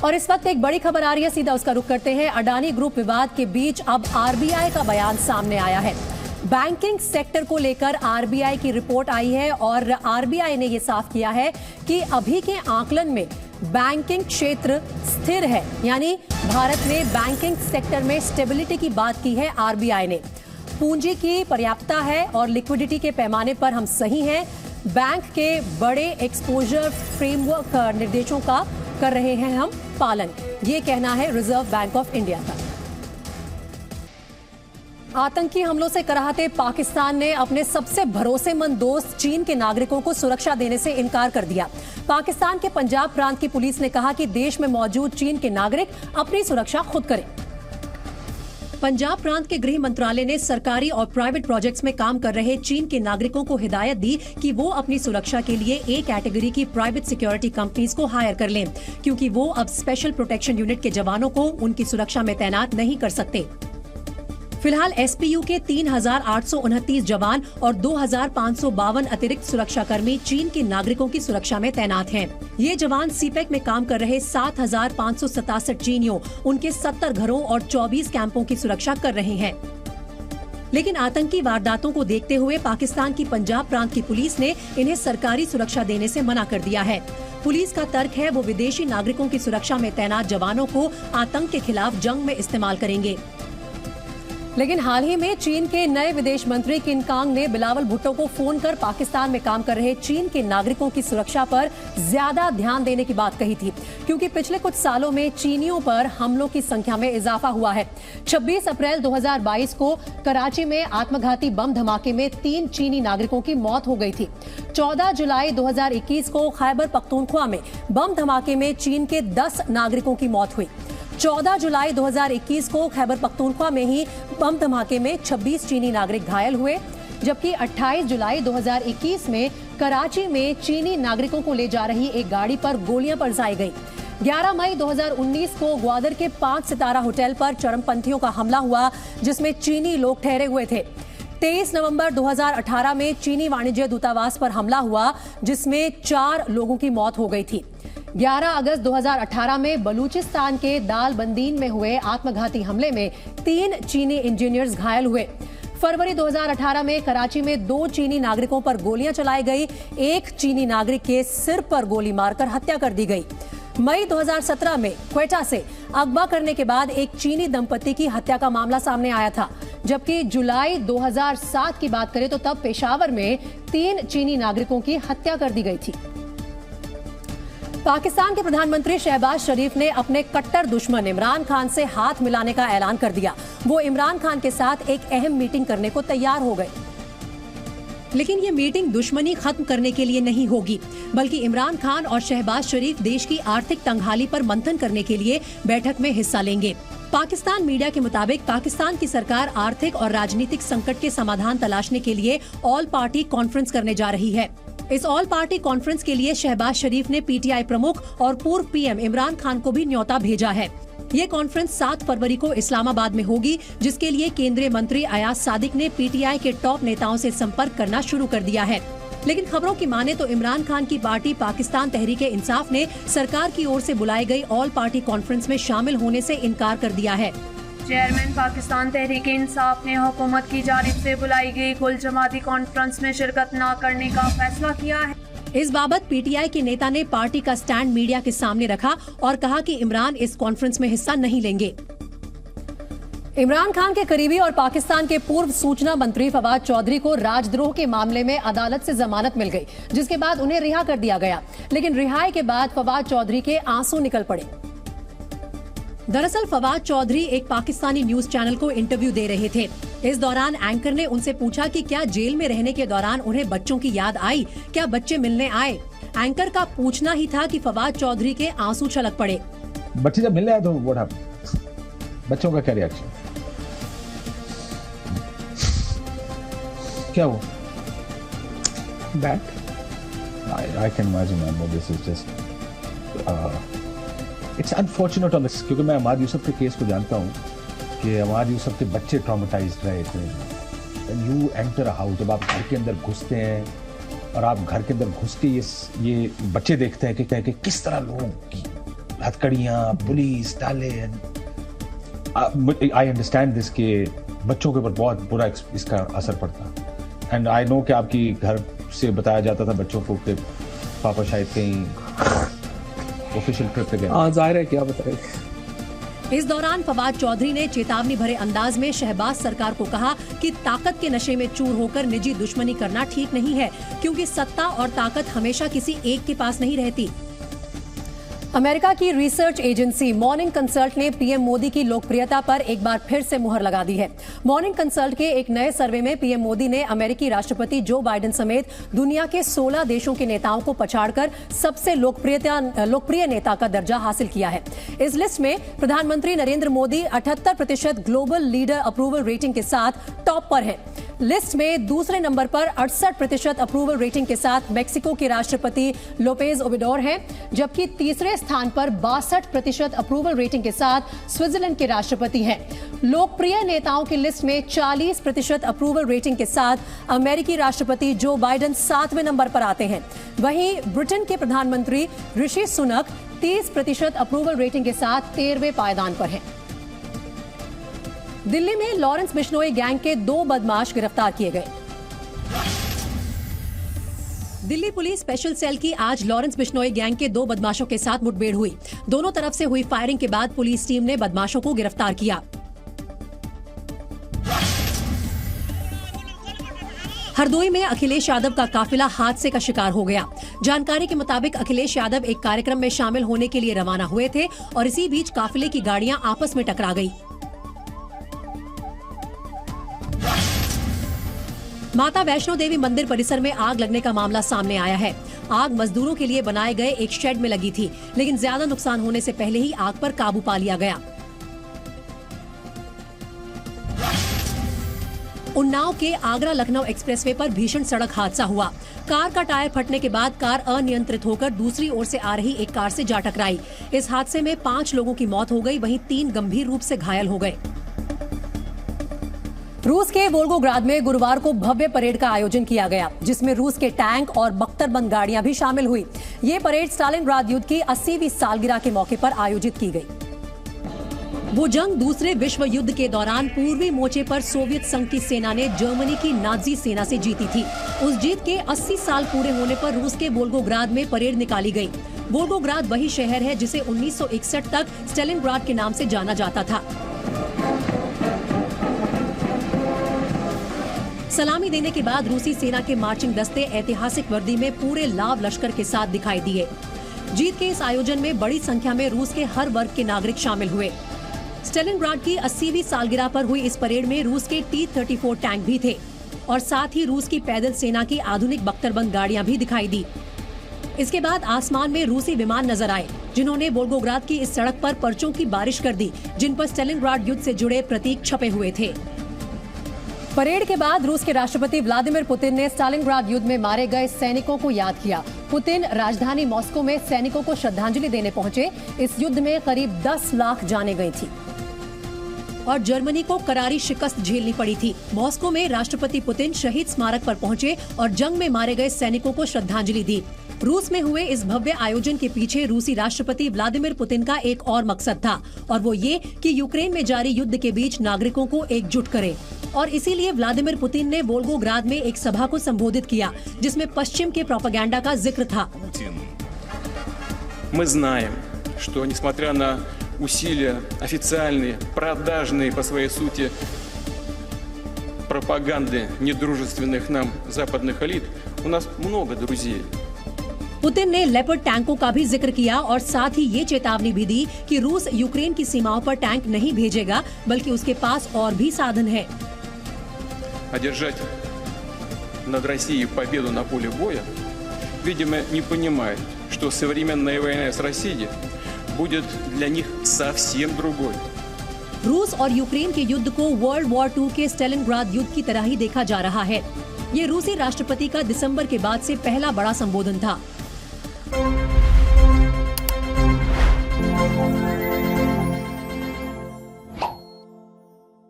और इस वक्त एक बड़ी खबर आ रही है, सीधा उसका रुख करते हैं। अडानी ग्रुप विवाद के बीच अब आरबीआई का बयान सामने आया है। बैंकिंग सेक्टर को लेकर आरबीआई की रिपोर्ट आई है और आरबीआई ने यह साफ किया है कि अभी के आकलन में बैंकिंग क्षेत्र स्थिर है, यानी भारत में बैंकिंग सेक्टर में स्टेबिलिटी की बात की है आरबीआई ने। पूंजी की पर्याप्तता है और लिक्विडिटी के पैमाने पर हम सही हैं। बैंक के बड़े एक्सपोजर फ्रेमवर्क निर्देशों का कर रहे हैं हम पालन, ये कहना है रिजर्व बैंक ऑफ इंडिया का। आतंकी हमलों से कराहते पाकिस्तान ने अपने सबसे भरोसेमंद दोस्त चीन के नागरिकों को सुरक्षा देने से इनकार कर दिया। पाकिस्तान के पंजाब प्रांत की पुलिस ने कहा कि देश में मौजूद चीन के नागरिक अपनी सुरक्षा खुद करें। पंजाब प्रांत के गृह मंत्रालय ने सरकारी और प्राइवेट प्रोजेक्ट्स में काम कर रहे चीन के नागरिकों को हिदायत दी कि वो अपनी सुरक्षा के लिए ए कैटेगरी की प्राइवेट सिक्योरिटी कंपनीज को हायर कर लें, क्योंकि वो अब स्पेशल प्रोटेक्शन यूनिट के जवानों को उनकी सुरक्षा में तैनात नहीं कर सकते। फिलहाल एसपीयू के 3,829 जवान और 2,552 अतिरिक्त सुरक्षाकर्मी चीन के नागरिकों की सुरक्षा में तैनात हैं। ये जवान सीपेक में काम कर रहे 7,567 चीनियों, उनके 70 घरों और 24 कैंपों की सुरक्षा कर रहे हैं। लेकिन आतंकी वारदातों को देखते हुए पाकिस्तान की पंजाब प्रांत की पुलिस ने इन्हें सरकारी सुरक्षा देने से मना कर दिया है। पुलिस का तर्क है वो विदेशी नागरिकों की सुरक्षा में तैनात जवानों को आतंक के खिलाफ जंग में इस्तेमाल करेंगे। लेकिन हाल ही में चीन के नए विदेश मंत्री किन कांग ने बिलावल भुट्टो को फोन कर पाकिस्तान में काम कर रहे चीन के नागरिकों की सुरक्षा पर ज्यादा ध्यान देने की बात कही थी, क्योंकि पिछले कुछ सालों में चीनियों पर हमलों की संख्या में इजाफा हुआ है। 26 अप्रैल 2022 को कराची में आत्मघाती बम धमाके में 3 चीनी नागरिकों की मौत हो गई थी। 14 जुलाई 2021 को खैबर पख्तूनख्वा में बम धमाके में चीन के 10 नागरिकों की मौत हुई। 14 जुलाई 2021 को खैबर पख्तूनख्वा में ही बम धमाके में 26 चीनी नागरिक घायल हुए, जबकि 28 जुलाई 2021 में कराची में चीनी नागरिकों को ले जा रही एक गाड़ी पर गोलियां बरसाई गई। 11 मई 2019 को ग्वादर के 5 सितारा होटल पर चरमपंथियों का हमला हुआ, जिसमें चीनी लोग ठहरे हुए थे। 23 नवंबर 2018 में चीनी वाणिज्य दूतावास पर हमला हुआ, जिसमें 4 लोगों की मौत हो गई थी। 11 अगस्त 2018 में बलूचिस्तान के दालबंदीन में हुए आत्मघाती हमले में 3 चीनी इंजीनियर्स घायल हुए। फरवरी 2018 में कराची में 2 चीनी नागरिकों पर गोलियां चलाई गई। एक चीनी नागरिक के सिर पर गोली मारकर हत्या कर दी गई। मई 2017 में क्वेटा से अगवा करने के बाद एक चीनी दंपति की हत्या का मामला सामने आया था, जबकि जुलाई 2007 की बात करें तो तब पेशावर में 3 चीनी नागरिकों की हत्या कर दी गई थी। पाकिस्तान के प्रधानमंत्री शहबाज शरीफ ने अपने कट्टर दुश्मन इमरान खान से हाथ मिलाने का ऐलान कर दिया। वो इमरान खान के साथ एक अहम मीटिंग करने को तैयार हो गए। लेकिन ये मीटिंग दुश्मनी खत्म करने के लिए नहीं होगी, बल्कि इमरान खान और शहबाज शरीफ देश की आर्थिक तंगहाली पर मंथन करने के लिए बैठक में हिस्सा लेंगे। पाकिस्तान मीडिया के मुताबिक पाकिस्तान की सरकार आर्थिक और राजनीतिक संकट के समाधान तलाशने के लिए ऑल पार्टी कॉन्फ्रेंस करने जा रही है। इस ऑल पार्टी कॉन्फ्रेंस के लिए शहबाज शरीफ ने पीटीआई प्रमुख और पूर्व पीएम इमरान खान को भी न्योता भेजा है। ये कॉन्फ्रेंस 7 फरवरी को इस्लामाबाद में होगी, जिसके लिए केंद्रीय मंत्री अयाज सादिक ने पीटीआई के टॉप नेताओं से संपर्क करना शुरू कर दिया है। लेकिन खबरों की माने तो इमरान खान की पार्टी पाकिस्तान तहरीके इंसाफ ने सरकार की ओर से बुलाई गई ऑल पार्टी कॉन्फ्रेंस में शामिल होने से इनकार कर दिया है। चेयरमैन पाकिस्तान तहरीक इंसाफ ने हुकूमत की जानिब से बुलाई गई कुल जमाती कॉन्फ्रेंस में शिरकत न करने का फैसला किया है। इस बाबत पीटीआई के नेता ने पार्टी का स्टैंड मीडिया के सामने रखा और कहा कि इमरान इस कॉन्फ्रेंस में हिस्सा नहीं लेंगे। इमरान खान के करीबी और पाकिस्तान के पूर्व सूचना मंत्री फवाद चौधरी को राजद्रोह के मामले में अदालत से जमानत मिल गई, जिसके बाद उन्हें रिहा कर दिया गया। लेकिन रिहाई के बाद फवाद चौधरी के आंसू निकल पड़े। दरअसल फवाद चौधरी एक पाकिस्तानी न्यूज चैनल को इंटरव्यू दे रहे थे। इस दौरान एंकर ने उनसे पूछा कि क्या जेल में रहने के दौरान उन्हें बच्चों की याद आई, क्या बच्चे मिलने आए। एंकर का पूछना ही था कि फवाद चौधरी के आंसू छलक पड़े। बच्चे जब मिलने आए तो बच्चों का क्या रिएक्शन, क्या हुआ? I can imagine, man, this is just it's unfortunate on this, क्योंकि मैं अमाद यूसुफ के केस को जानता हूँ कि अमाद यूसुफ के बच्चे ट्रॉमेटाइज्ड रहे थे। यू एंटर हाउस, जब आप घर के अंदर घुसते हैं और आप घर के अंदर घुस के ये बच्चे देखते हैं कि किस तरह लोग हथकड़ियां, पुलिस, ताले। आई अंडरस्टैंड दिस के बच्चों के ऊपर बहुत बुरा इसका असर पड़ता। एंड आई नो कि आपकी घर से बताया जाता था बच्चों को कि पापा शायद कहीं ऑफिशियल ट्रिप पे गए। हाँ, जाहिर है, क्या बताएं। इस दौरान फवाद चौधरी ने चेतावनी भरे अंदाज में शहबाज सरकार को कहा कि ताकत के नशे में चूर होकर निजी दुश्मनी करना ठीक नहीं है, क्योंकि सत्ता और ताकत हमेशा किसी एक के पास नहीं रहती। अमेरिका की रिसर्च एजेंसी मॉर्निंग कंसल्ट ने पीएम मोदी की लोकप्रियता पर एक बार फिर से मुहर लगा दी है। मॉर्निंग कंसल्ट के एक नए सर्वे में पीएम मोदी ने अमेरिकी राष्ट्रपति जो बाइडेन समेत दुनिया के 16 देशों के नेताओं को पछाड़कर सबसे लोकप्रिय नेता का दर्जा हासिल किया है। इस लिस्ट में प्रधानमंत्री Narendra Modi 78% global leader approval rating के साथ टॉप पर है। लिस्ट में दूसरे नंबर पर 68% अप्रूवल रेटिंग के साथ मेक्सिको के राष्ट्रपति लोपेज ओबेडोर हैं, जबकि तीसरे स्थान पर 62% अप्रूवल रेटिंग के साथ स्विट्जरलैंड के राष्ट्रपति हैं। लोकप्रिय नेताओं की लिस्ट में 40% अप्रूवल रेटिंग के साथ अमेरिकी राष्ट्रपति जो बाइडेन 7वें नंबर पर आते हैं। वहीं ब्रिटेन के प्रधानमंत्री ऋषि सुनक 30% अप्रूवल रेटिंग के साथ 13वें पायदान पर हैं। दिल्ली में लॉरेंस बिश्नोई गैंग के 2 बदमाश गिरफ्तार किए गए। दिल्ली पुलिस स्पेशल सेल की आज लॉरेंस बिश्नोई गैंग के 2 बदमाशों के साथ मुठभेड़ हुई। दोनों तरफ से हुई फायरिंग के बाद पुलिस टीम ने बदमाशों को गिरफ्तार किया। हरदोई में अखिलेश यादव का काफिला हादसे का शिकार हो गया। जानकारी के मुताबिक अखिलेश यादव एक कार्यक्रम में शामिल होने के लिए रवाना हुए थे और इसी बीच काफिले की गाड़ियां आपस में टकरा गई। माता वैष्णो देवी मंदिर परिसर में आग लगने का मामला सामने आया है। आग मजदूरों के लिए बनाए गए एक शेड में लगी थी, लेकिन ज्यादा नुकसान होने से पहले ही आग पर काबू पा लिया गया। उन्नाव के आगरा लखनऊ एक्सप्रेसवे पर भीषण सड़क हादसा हुआ। कार का टायर फटने के बाद कार अनियंत्रित होकर दूसरी ओर से आ रही एक कार से जा टकराई। इस हादसे में 5 लोगों की मौत हो गई, वहीं 3 गंभीर रूप से घायल हो गए। रूस के वोल्गोग्राद में गुरुवार को भव्य परेड का आयोजन किया गया, जिसमें रूस के टैंक और बख्तरबंद गाड़ियां भी शामिल हुई। ये परेड स्टालिनग्राद युद्ध की 80वीं सालगिरह के मौके पर आयोजित की गई। वो जंग दूसरे विश्व युद्ध के दौरान पूर्वी मोर्चे पर सोवियत संघ की सेना ने जर्मनी की नाजी सेना से जीती थी। उस जीत के 80 साल पूरे होने पर रूस के वोल्गोग्राद में परेड निकाली गई। वोल्गोग्राद वही शहर है जिसे 1961 तक स्टालिनग्राद के नाम से जाना जाता था। सलामी देने के बाद रूसी सेना के मार्चिंग दस्ते ऐतिहासिक वर्दी में पूरे लाव लश्कर के साथ दिखाई दिए। जीत के इस आयोजन में बड़ी संख्या में रूस के हर वर्ग के नागरिक शामिल हुए। स्टालिनग्राड की 80वीं सालगिरह पर हुई इस परेड में रूस के T-34 टैंक भी थे और साथ ही रूस की पैदल सेना की आधुनिक बख्तरबंद गाड़ियां भी दिखाई दी। इसके बाद आसमान में रूसी विमान नजर आए, जिन्होंने वोल्गोग्राद की इस सड़क पर पर्चों की बारिश कर दी, जिन पर स्टालिनग्राड युद्ध से जुड़े प्रतीक छपे हुए थे। परेड के बाद रूस के राष्ट्रपति व्लादिमीर पुतिन ने स्टालिनग्राद युद्ध में मारे गए सैनिकों को याद किया। पुतिन राजधानी मॉस्को में सैनिकों को श्रद्धांजलि देने पहुंचे। इस युद्ध में करीब 10 लाख जानें गई थी और जर्मनी को करारी शिकस्त झेलनी पड़ी थी। मॉस्को में राष्ट्रपति पुतिन शहीद स्मारक पर पहुंचे और जंग में मारे गए सैनिकों को श्रद्धांजलि दी। रूस में हुए इस भव्य आयोजन के पीछे रूसी राष्ट्रपति व्लादिमीर पुतिन का एक और मकसद था, और वो ये कि यूक्रेन में जारी युद्ध के बीच नागरिकों को एकजुट करे। और इसीलिए व्लादिमीर पुतिन ने वोल्गोग्राद में एक सभा को संबोधित किया, जिसमें पश्चिम के प्रोपेगेंडा का जिक्र था। Мы знаем, что несмотря на усилия официальные, продажные по своей сути пропаганды недружественных нам западных элит, у нас много друзей. पुतिन ने लेपर्ड टैंकों का भी जिक्र किया और साथ ही ये चेतावनी भी दी कि रूस यूक्रेन की सीमाओं पर टैंक नहीं भेजेगा, बल्कि उसके पास और भी साधन है। Одержать над Россией победу на поле боя, видимо, не понимают, что современная война с Россией будет для них совсем другой. रूस और यूक्रेन के युद्ध को वर्ल्ड वॉर 2 के स्टालिनग्राद युद्ध की तरह ही देखा जा रहा है। ये रूसी राष्ट्रपति का दिसंबर के बाद से पहला बड़ा संबोधन था।